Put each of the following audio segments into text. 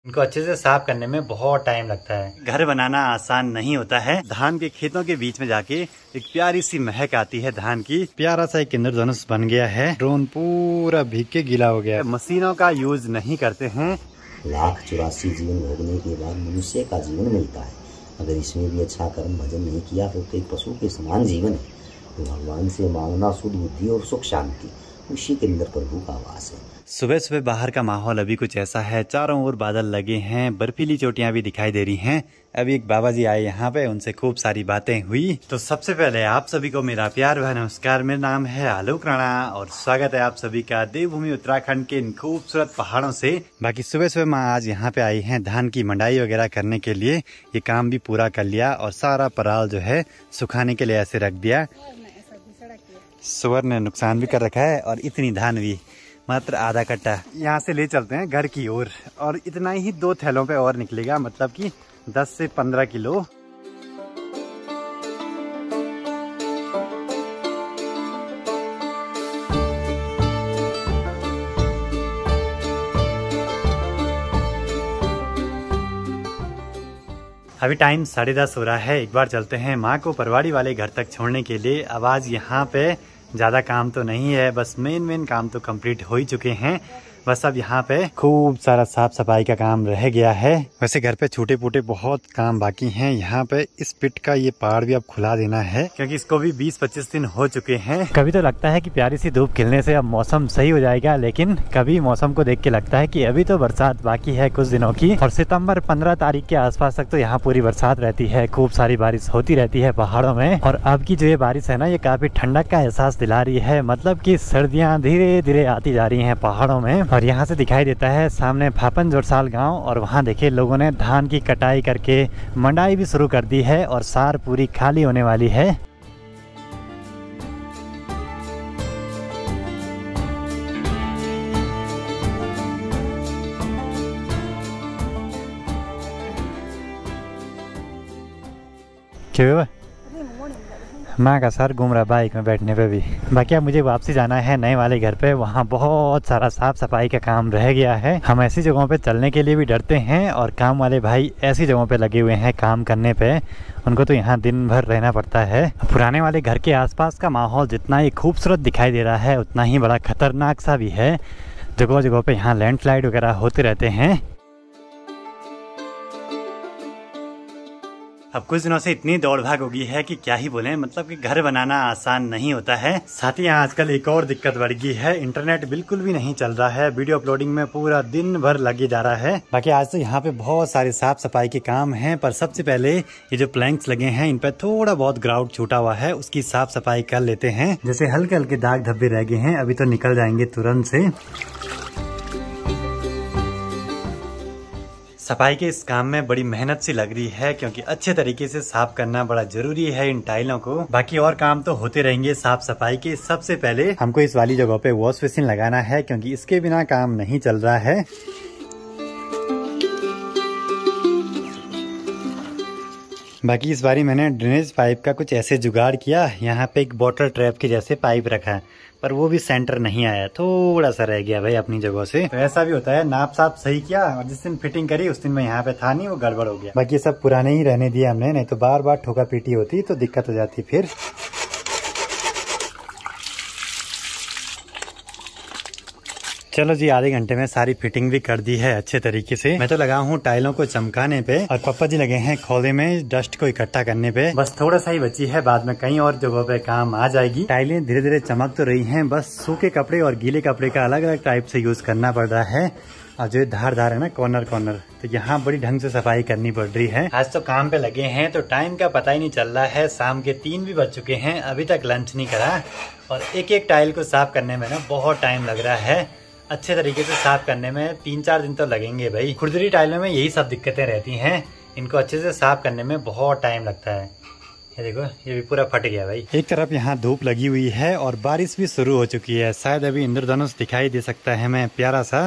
इनको अच्छे से साफ करने में बहुत टाइम लगता है। घर बनाना आसान नहीं होता है। धान के खेतों के बीच में जाके एक प्यारी सी महक आती है धान की। प्यारा सा एक इंद्रधनुष बन गया है। ड्रोन पूरा भीग के गीला हो गया है। मशीनों का यूज नहीं करते हैं। 1,84 जीवन भोगने के बाद मनुष्य का जीवन मिलता है। अगर इसमें भी अच्छा कर्म भजन नहीं किया तो एक पशु के समान जीवन है। तो भगवान से मांगना शुद्ध बुद्धि और सुख शांति, उसी के अंदर प्रभु का वास है। सुबह सुबह बाहर का माहौल अभी कुछ ऐसा है, चारों ओर बादल लगे हैं, बर्फीली चोटियां भी दिखाई दे रही हैं। अभी एक बाबा जी आए यहाँ पे, उनसे खूब सारी बातें हुई। तो सबसे पहले आप सभी को मेरा प्यार भरा नमस्कार। मेरा नाम है आलोक राणा और स्वागत है आप सभी का देवभूमि उत्तराखंड के इन खूबसूरत पहाड़ों से। बाकी सुबह सुबह माँ आज यहाँ पे आई हैं धान की मंडाई वगैरह करने के लिए। ये काम भी पूरा कर लिया और सारा पराल जो है सुखाने के लिए ऐसे रख दिया। सुअर ने नुकसान भी कर रखा है और इतनी धान भी मात्र आधा कट्टा। यहाँ से ले चलते हैं घर की ओर और इतना ही 2 थैलों पे और निकलेगा, मतलब कि 10 से 15 किलो। अभी टाइम 10:30 हो रहा है। एक बार चलते हैं माँ को परवाड़ी वाले घर तक छोड़ने के लिए। आवाज यहाँ पे ज़्यादा काम तो नहीं है, बस मेन काम तो कंप्लीट हो ही चुके हैं। बस अब यहाँ पे खूब सारा साफ सफाई का काम रह गया है। वैसे घर पे छोटे मोटे बहुत काम बाकी हैं। यहाँ पे इस पिट का ये पहाड़ भी अब खुला देना है, क्योंकि इसको भी 20-25 दिन हो चुके हैं। कभी तो लगता है कि प्यारी सी धूप खिलने से अब मौसम सही हो जाएगा, लेकिन कभी मौसम को देख के लगता है कि अभी तो बरसात बाकी है कुछ दिनों की। और सितम्बर 15 तारीख के आसपास तक तो यहाँ पूरी बरसात रहती है, खूब सारी बारिश होती रहती है पहाड़ों में। और अब की जो ये बारिश है ना, ये काफी ठंडक का एहसास दिला रही है, मतलब की सर्दियाँ धीरे धीरे आती जा रही है पहाड़ों में। और यहाँ से दिखाई देता है सामने फापन जोरसाल गांव, और वहाँ देखिए लोगों ने धान की कटाई करके मंडाई भी शुरू कर दी है और सार पूरी खाली होने वाली है। क्यों माँ का सर घूम रहा बाइक में बैठने पे भी। बाकी अब मुझे वापसी जाना है नए वाले घर पे। वहाँ बहुत सारा साफ सफाई का काम रह गया है। हम ऐसी जगहों पे चलने के लिए भी डरते हैं और काम वाले भाई ऐसी जगहों पे लगे हुए हैं काम करने पे, उनको तो यहाँ दिन भर रहना पड़ता है। पुराने वाले घर के आसपास का माहौल जितना ही खूबसूरत दिखाई दे रहा है, उतना ही बड़ा खतरनाक सा भी है। जगह जगह पे यहाँ लैंडस्लाइड वगैरह होते रहते हैं। अब कुछ दिनों से इतनी दौड़ भाग हो गई है कि क्या ही बोलें, मतलब कि घर बनाना आसान नहीं होता है। साथ ही यहाँ आजकल एक और दिक्कत बढ़ गई है, इंटरनेट बिल्कुल भी नहीं चल रहा है। वीडियो अपलोडिंग में पूरा दिन भर लगे जा रहा है। बाकी आज तो यहाँ पे बहुत सारे साफ सफाई के काम हैं, पर सबसे पहले ये जो प्लैंक्स लगे हैं इन पे थोड़ा बहुत ग्राउंड छूटा हुआ है, उसकी साफ सफाई कर लेते हैं। जैसे हल्के हल्के दाग धब्बे रह गए हैं, अभी तो निकल जाएंगे तुरंत से। सफाई के इस काम में बड़ी मेहनत सी लग रही है, क्योंकि अच्छे तरीके से साफ करना बड़ा जरूरी है इन टाइलों को। बाकी और काम तो होते रहेंगे साफ सफाई के। सबसे पहले हमको इस वाली जगह पे वॉश बेसिन लगाना है, क्योंकि इसके बिना काम नहीं चल रहा है। बाकी इस बारी मैंने ड्रेनेज पाइप का कुछ ऐसे जुगाड़ किया, यहाँ पे एक बॉटल ट्रैप के जैसे पाइप रखा है, पर वो भी सेंटर नहीं आया, थोड़ा सा रह गया भाई अपनी जगह से। तो ऐसा भी होता है, नाप साप सही किया और जिस दिन फिटिंग करी उस दिन मैं यहाँ पे था नहीं, वो गड़बड़ हो गया। बाकी सब पुराने ही रहने दिए हमने, नहीं तो बार बार ठोका पीटी होती तो दिक्कत हो जाती फिर। चलो जी, आधे घंटे में सारी फिटिंग भी कर दी है अच्छे तरीके से। मैं तो लगा हूँ टाइलों को चमकाने पे और पापा जी लगे हैं खोले में डस्ट को इकट्ठा करने पे। बस थोड़ा सा ही बची है, बाद में कहीं और जगहों पे काम आ जाएगी। टाइलें धीरे धीरे चमक तो रही हैं, बस सूखे कपड़े और गीले कपड़े का अलग अलग टाइप से यूज करना पड़ रहा है। और जो धार है ना कॉर्नर कॉर्नर, तो यहाँ बड़ी ढंग से सफाई करनी पड़ रही है। आज तो काम पे लगे हैं तो टाइम का पता ही नहीं चल रहा है। शाम के 3 भी बज चुके हैं, अभी तक लंच नहीं करा और एक एक टाइल को साफ करने में ना बहुत टाइम लग रहा है। अच्छे तरीके से साफ करने में 3-4 दिन तो लगेंगे भाई। खुरदरी टाइलों में यही सब दिक्कतें रहती हैं, इनको अच्छे से साफ करने में बहुत टाइम लगता है। ये देखो, ये भी पूरा फट गया भाई। एक तरफ यहाँ धूप लगी हुई है और बारिश भी शुरू हो चुकी है। शायद अभी इंद्रधनुष दिखाई दे सकता है हमें प्यारा सा।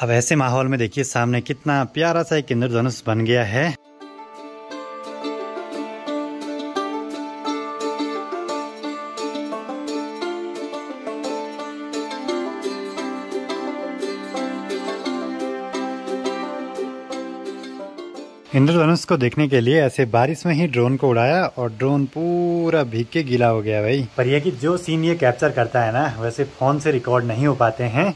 अब ऐसे माहौल में देखिए सामने कितना प्यारा सा एक इंद्रधनुष बन गया है। इंद्रधनुष को देखने के लिए ऐसे बारिश में ही ड्रोन को उड़ाया और ड्रोन पूरा भीग के गीला हो गया भाई। पर यह कि जो सीन ये कैप्चर करता है ना, वैसे फोन से रिकॉर्ड नहीं हो पाते हैं।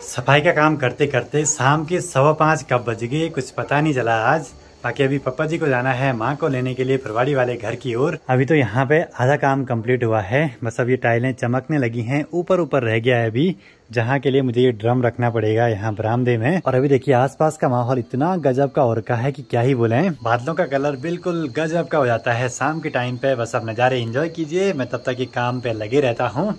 सफाई का काम करते करते शाम के 5:15 कब बज गए कुछ पता नहीं चला आज। बाकी अभी पापा जी को जाना है माँ को लेने के लिए परवाड़ी वाले घर की ओर। अभी तो यहाँ पे आधा काम कंप्लीट हुआ है, बस अब ये टाइलें चमकने लगी हैं। ऊपर ऊपर रह गया है अभी, जहाँ के लिए मुझे ये ड्रम रखना पड़ेगा यहाँ बरामदे में। और अभी देखिए आसपास का माहौल इतना गजब का हो रखा है कि क्या ही बोले। बादलों का कलर बिल्कुल गजब का हो जाता है शाम के टाइम पे। बस अब नज़ारे एंजॉय कीजिए, मैं तब तक ये काम पे लगे रहता हूँ।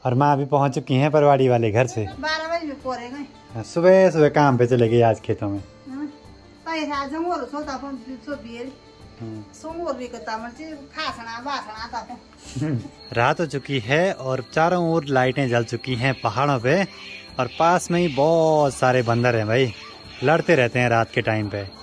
और माँ अभी पहुँच चुकी हैं परवाड़ी वाले घर से। 12 बजे परेगा। सुबह सुबह काम पे चले गए आज खेतों में। रात हो चुकी है और चारों ओर लाइटें जल चुकी हैं पहाड़ों पे, और पास में ही बहुत सारे बंदर हैं भाई, लड़ते रहते हैं रात के टाइम पे।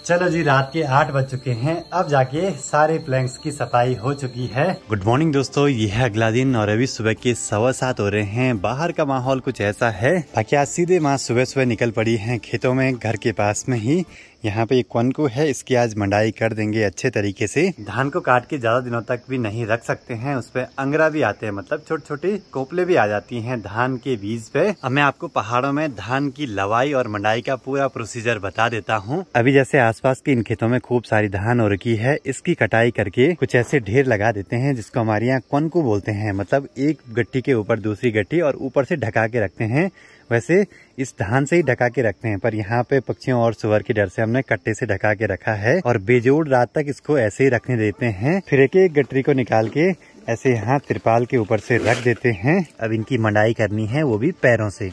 चलो जी, रात के 8 बज चुके हैं, अब जाके सारे प्लैंक्स की सफाई हो चुकी है। गुड मॉर्निंग दोस्तों, ये है अगला दिन और अभी सुबह के 7:15 हो रहे हैं। बाहर का माहौल कुछ ऐसा है। बाकी आज सीधे माँ सुबह सुबह निकल पड़ी हैं खेतों में, घर के पास में ही। यहाँ पे एक कनकू है, इसकी आज मंडाई कर देंगे अच्छे तरीके से। धान को काट के ज्यादा दिनों तक भी नहीं रख सकते हैं, उस पे अंगरा भी आते हैं, मतलब छोटे छोटे कोपले भी आ जाती हैं धान के बीज पे। अब मैं आपको पहाड़ों में धान की लवाई और मंडाई का पूरा प्रोसीजर बता देता हूँ। अभी जैसे आसपास के इन खेतों में खूब सारी धान हो रखी है, इसकी कटाई करके कुछ ऐसे ढेर लगा देते हैं जिसको हमारे यहाँ कनकू बोलते हैं। मतलब एक गट्टी के ऊपर दूसरी गट्टी और ऊपर से ढका के रखते हैं। वैसे इस धान से ही ढका के रखते हैं, पर यहाँ पे पक्षियों और सुअर के डर से हमने कट्टे से ढका के रखा है और बेजोड़ रात तक इसको ऐसे ही रखने देते हैं। फिर एक एक गठरी को निकाल के ऐसे यहाँ तिरपाल के ऊपर से रख देते हैं। अब इनकी मंडाई करनी है, वो भी पैरों से।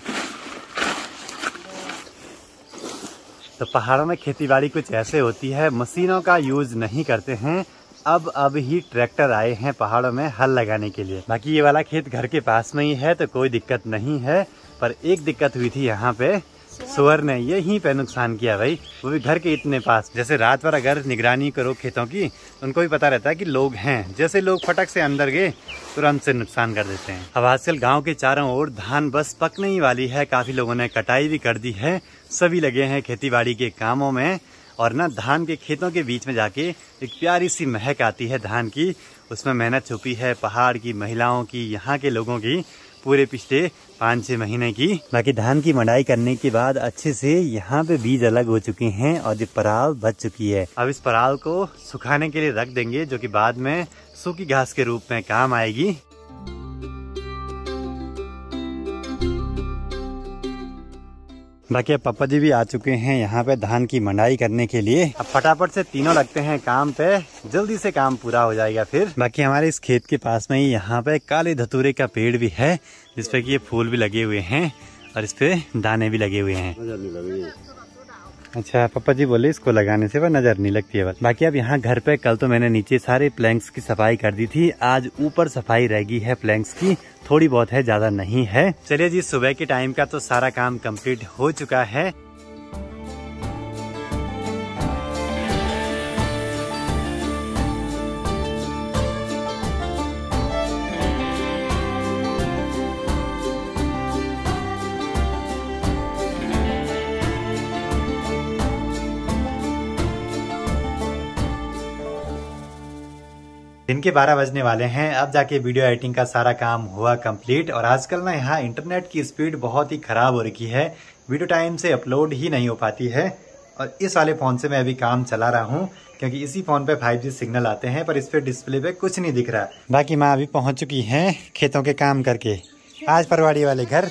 तो पहाड़ों में खेतीबाड़ी कुछ ऐसे होती है, मशीनों का यूज नहीं करते हैं। अब ही ट्रैक्टर आए हैं पहाड़ों में हल लगाने के लिए। बाकी ये वाला खेत घर के पास में ही है तो कोई दिक्कत नहीं है, पर एक दिक्कत हुई थी यहाँ पे, सुअर ने यहीं पे नुकसान किया भाई, वो भी घर के इतने पास। जैसे रात भर अगर निगरानी करो खेतों की, उनको भी पता रहता है कि लोग हैं, जैसे लोग फटक से अंदर गए तुरंत से नुकसान कर देते हैं। अब आजकल गांव के चारों ओर धान बस पकने ही वाली है, काफी लोगों ने कटाई भी कर दी है, सभी लगे हैं खेतीबाड़ी के कामों में। और ना धान के खेतों के बीच में जाके एक प्यारी सी महक आती है धान की, उसमें मेहनत छुपी है पहाड़ की महिलाओं की, यहाँ के लोगों की, पूरे पिछले 5-6 महीने की। बाकी धान की मंडाई करने के बाद अच्छे से यहाँ पे बीज अलग हो चुके हैं और जो पराल बच चुकी है। अब इस पराल को सुखाने के लिए रख देंगे, जो कि बाद में सूखी घास के रूप में काम आएगी। बाकी अब पापा जी भी आ चुके हैं यहाँ पे धान की मंडाई करने के लिए। अब फटाफट से तीनों लगते हैं काम पे, जल्दी से काम पूरा हो जाएगा फिर। बाकी हमारे इस खेत के पास में ही यहाँ पे काले धतूरे का पेड़ भी है, जिसपे कि ये फूल भी लगे हुए हैं और इस पे दाने भी लगे हुए हैं। अच्छा, पापा जी बोले इसको लगाने से वह नजर नहीं लगती है बस। बाकी अब यहाँ घर पे कल तो मैंने नीचे सारे प्लैंक्स की सफाई कर दी थी, आज ऊपर सफाई रह गई है प्लैंक्स की, थोड़ी बहुत है, ज्यादा नहीं है। चलिए जी, सुबह के टाइम का तो सारा काम कंप्लीट हो चुका है। दिन के 12 बजने वाले हैं, अब जाके वीडियो एडिटिंग का सारा काम हुआ कंप्लीट। और आजकल ना यहाँ इंटरनेट की स्पीड बहुत ही खराब हो रखी है, वीडियो टाइम से अपलोड ही नहीं हो पाती है। और इस वाले फ़ोन से मैं अभी काम चला रहा हूँ, क्योंकि इसी फ़ोन पे 5G सिग्नल आते हैं, पर इस पे डिस्प्ले पे कुछ नहीं दिख रहा। बाकी माँ अभी पहुँच चुकी हैं खेतों के काम करके। आज परवाड़ी वाले घर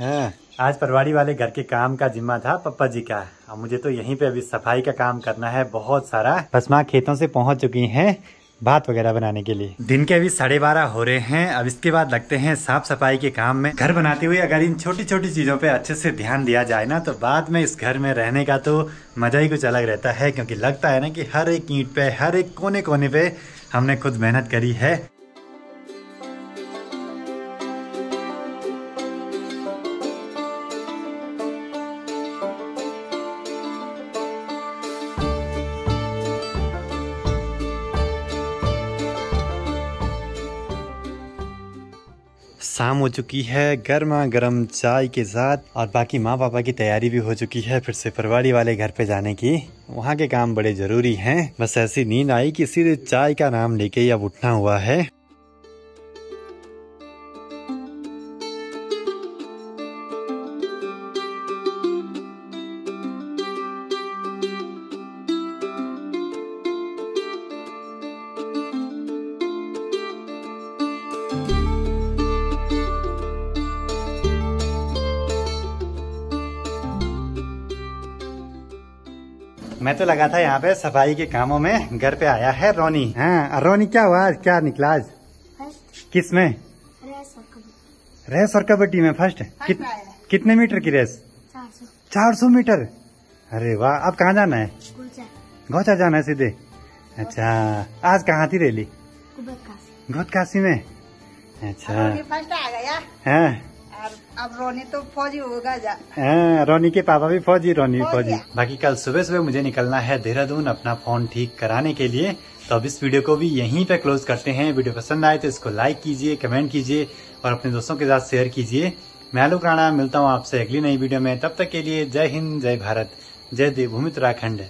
हाँ, आज परवाड़ी वाले घर के काम का जिम्मा था पापा जी का। अब मुझे तो यहीं पे अभी सफाई का काम करना है बहुत सारा। बस माँ खेतों से पहुंच चुकी हैं, भात वगैरह बनाने के लिए। दिन के अभी 12:30 हो रहे हैं। अब इसके बाद लगते हैं साफ सफाई के काम में। घर बनाते हुए अगर इन छोटी छोटी चीजों पे अच्छे से ध्यान दिया जाए ना, तो बाद में इस घर में रहने का तो मजा ही कुछ अलग रहता है। क्योंकि लगता है ना कि हर एक ईंट पे, हर एक कोने कोने पे हमने खुद मेहनत करी है। शाम हो चुकी है, गर्मा गर्म चाय के साथ, और बाकी माँ पापा की तैयारी भी हो चुकी है फिर से परवाड़ी वाले घर पे जाने की। वहाँ के काम बड़े जरूरी हैं। बस ऐसी नींद आई कि सीधे चाय का नाम लेके ही अब उठना हुआ है। मैं तो लगा था यहाँ पे सफाई के कामों में। घर पे आया है रोनी। हाँ रोनी, क्या हुआ आज, क्या निकला आज? किस में? रेस और कबड्डी में फर्स्ट। कितने मीटर की रेस? 400 मीटर। अरे वाह। अब कहाँ जाना है? गौचा जाना है सीधे। अच्छा, आज कहाँ थी रैली? गौतकाशी में। अच्छा फर्स्ट आ गया। हाँ, अब रोनी तो फौजी होगा जा। रोनी के पापा भी फौजी, रोनी भी फौजी। बाकी कल सुबह सुबह मुझे निकलना है देहरादून अपना फोन ठीक कराने के लिए। तो अब इस वीडियो को भी यहीं पे क्लोज करते हैं। वीडियो पसंद आए तो इसको लाइक कीजिए, कमेंट कीजिए और अपने दोस्तों के साथ शेयर कीजिए। मैं आलोक राणा मिलता हूँ आपसे अगली नई वीडियो में। तब तक के लिए जय हिंद, जय भारत, जय देवभूमि उत्तराखंड।